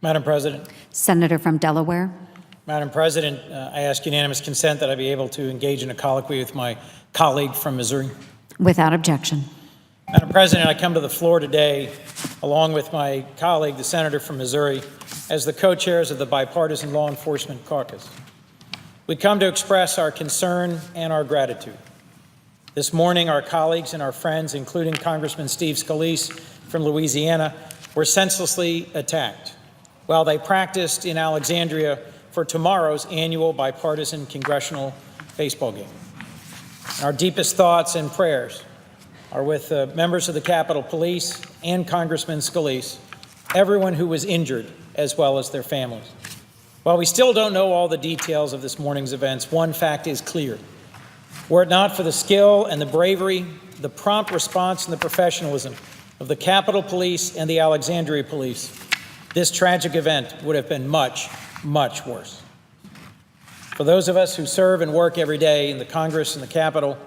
Madam President. Senator from Delaware. Madam President, I ask unanimous consent that I be able to engage in a colloquy with my colleague from Missouri. Without objection. Madam President, I come to the floor today along with my colleague, the senator from Missouri, as the co-chairs of the Bipartisan Law Enforcement Caucus. We come to express our concern and our gratitude. This morning, our colleagues and our friends, including Congressman Steve Scalise from Louisiana, were senselessly attacked while they practiced in Alexandria for tomorrow's annual bipartisan congressional baseball game. Our deepest thoughts and prayers are with the members of the Capitol Police and Congressman Scalise, everyone who was injured, as well as their families. While we still don't know all the details of this morning's events, one fact is clear. Were it not for the skill and the bravery, the prompt response and the professionalism of the Capitol Police and the Alexandria Police, this tragic event would have been much, much worse. For those of us who serve and work every day in the Congress and the Capitol,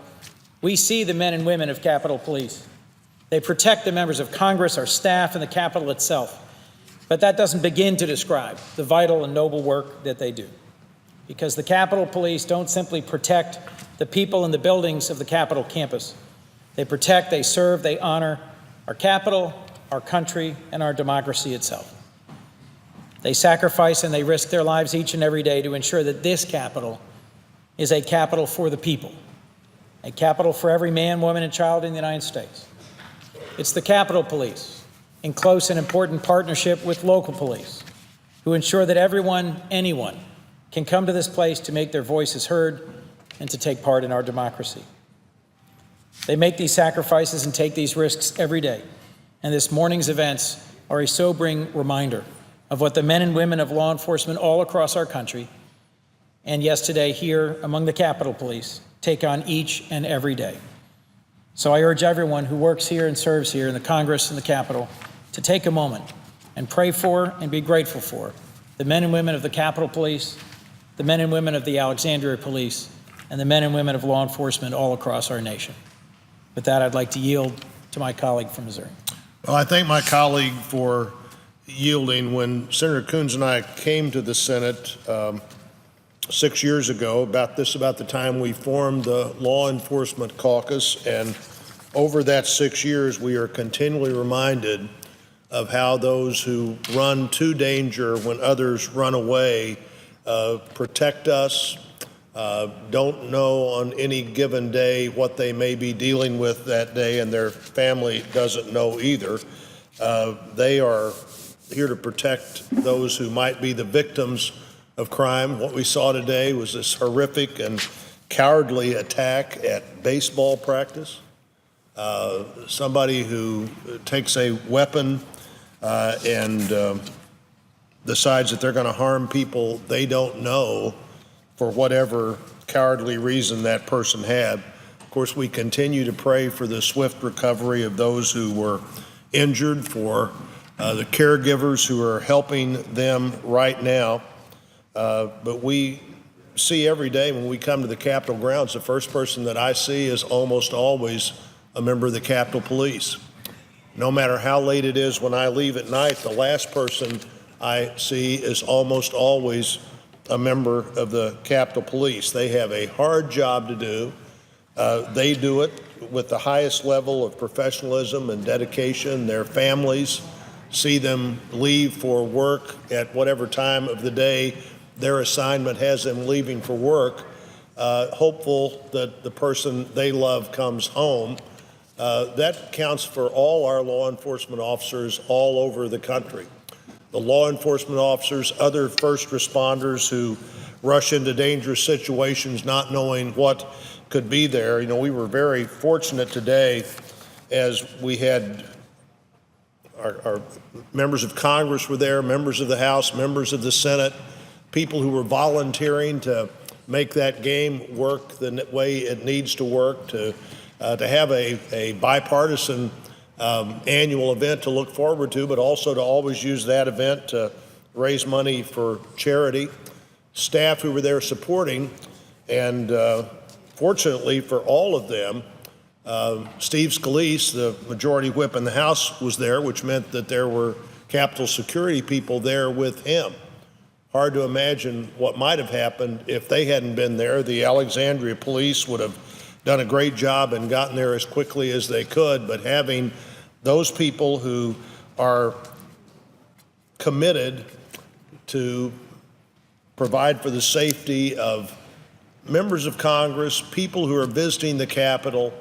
we see the men and women of Capitol Police. They protect the members of Congress, our staff, and the Capitol itself. But that doesn't begin to describe the vital and noble work that they do. Because the Capitol Police don't simply protect the people in the buildings of the Capitol campus. They protect, they serve, they honor our Capitol, our country, and our democracy itself. They sacrifice and they risk their lives each and every day to ensure that this Capitol is a Capitol for the people, a Capitol for every man, woman, and child in the United States. It's the Capitol Police, in close and important partnership with local police, who ensure that everyone, anyone, can come to this place to make their voices heard and to take part in our democracy. They make these sacrifices and take these risks every day, and this morning's events are a sobering reminder of what the men and women of law enforcement all across our country, and yesterday here among the Capitol Police, take on each and every day. So I urge everyone who works here and serves here in the Congress and the Capitol to take a moment and pray for and be grateful for the men and women of the Capitol Police, the men and women of the Alexandria Police, and the men and women of law enforcement all across our nation. With that, I'd like to yield to my colleague from Missouri. Well, I thank my colleague for yielding. When Senator Coons and I came to the Senate 6 years ago, about the time we formed the Law Enforcement Caucus, and over that 6 years, we are continually reminded of how those who run to danger when others run away protect us, don't know on any given day what they may be dealing with that day, and their family doesn't know either. They are here to protect those who might be the victims of crime. What we saw today was this horrific and cowardly attack at baseball practice. Somebody who takes a weapon and decides that they're going to harm people they don't know for whatever cowardly reason that person had. Of course, we continue to pray for the swift recovery of those who were injured, for the caregivers who are helping them right now. But we see every day when we come to the Capitol grounds, the first person that I see is almost always a member of the Capitol Police. No matter how late it is when I leave at night, the last person I see is almost always a member of the Capitol Police. They have a hard job to do. They do it with the highest level of professionalism and dedication. Their families see them leave for work at whatever time of the day their assignment has them leaving for work, hopeful that the person they love comes home. That counts for all our law enforcement officers all over the country. The law enforcement officers, other first responders who rush into dangerous situations not knowing what could be there. You know, we were very fortunate today as we had our members of Congress were there, members of the House, members of the Senate, people who were volunteering to make that game work the way it needs to work, to have a bipartisan annual event to look forward to, but also to always use that event to raise money for charity. Staff who were there supporting, and fortunately for all of them, Steve Scalise, the majority whip in the House, was there, which meant that there were Capitol security people there with him. Hard to imagine what might have happened if they hadn't been there. The Alexandria police would have done a great job and gotten there as quickly as they could, but having those people who are committed to provide for the safety of members of Congress, people who are visiting the Capitol,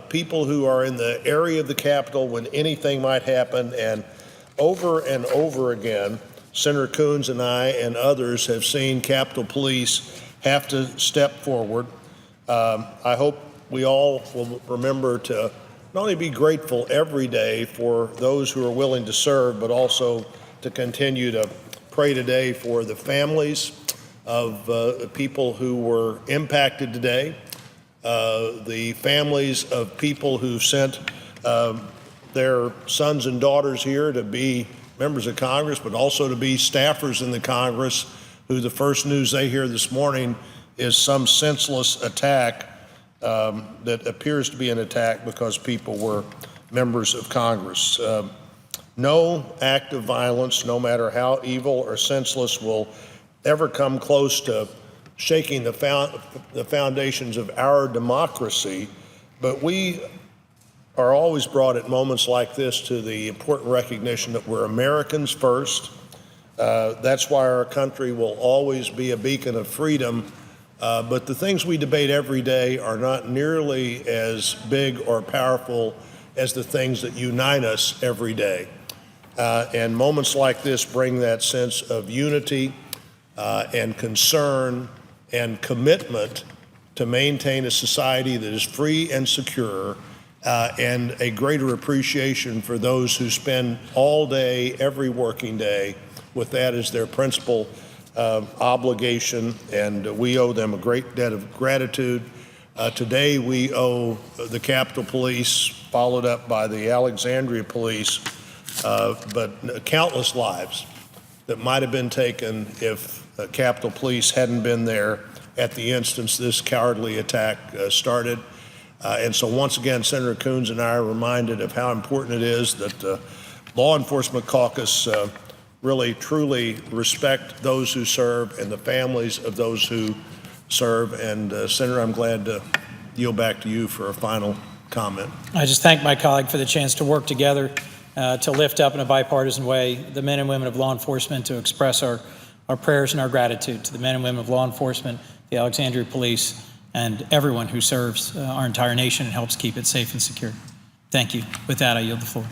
people who are in the area of the Capitol when anything might happen. And over again, Senator Coons and I and others have seen Capitol Police have to step forward. I hope we all will remember to not only be grateful every day for those who are willing to serve, but also to continue to pray today for the families of people who were impacted today, the families of people who sent their sons and daughters here to be members of Congress, but also to be staffers in the Congress, who the first news they hear this morning is some senseless attack that appears to be an attack because people were members of Congress. No act of violence, no matter how evil or senseless, will ever come close to shaking the foundations of our democracy, but we are always brought at moments like this to the important recognition that we're Americans first. That's why our country will always be a beacon of freedom, but the things we debate every day are not nearly as big or powerful as the things that unite us every day. And moments like this bring that sense of unity and concern and commitment to maintain a society that is free and secure, and a greater appreciation for those who spend all day, every working day, with that as their principal obligation, and we owe them a great debt of gratitude. Today we owe the Capitol Police, followed up by the Alexandria Police, but countless lives that might have been taken if Capitol Police hadn't been there at the instance this cowardly attack started. And so once again, Senator Coons and I are reminded of how important it is that the Law Enforcement Caucus really, truly respect those who serve and the families of those who serve. And Senator, I'm glad to yield back to you for a final comment. I just thank my colleague for the chance to work together to lift up in a bipartisan way the men and women of law enforcement, to express our prayers and our gratitude to the men and women of law enforcement, the Alexandria Police, and everyone who serves our entire nation and helps keep it safe and secure. Thank you. With that, I yield the floor.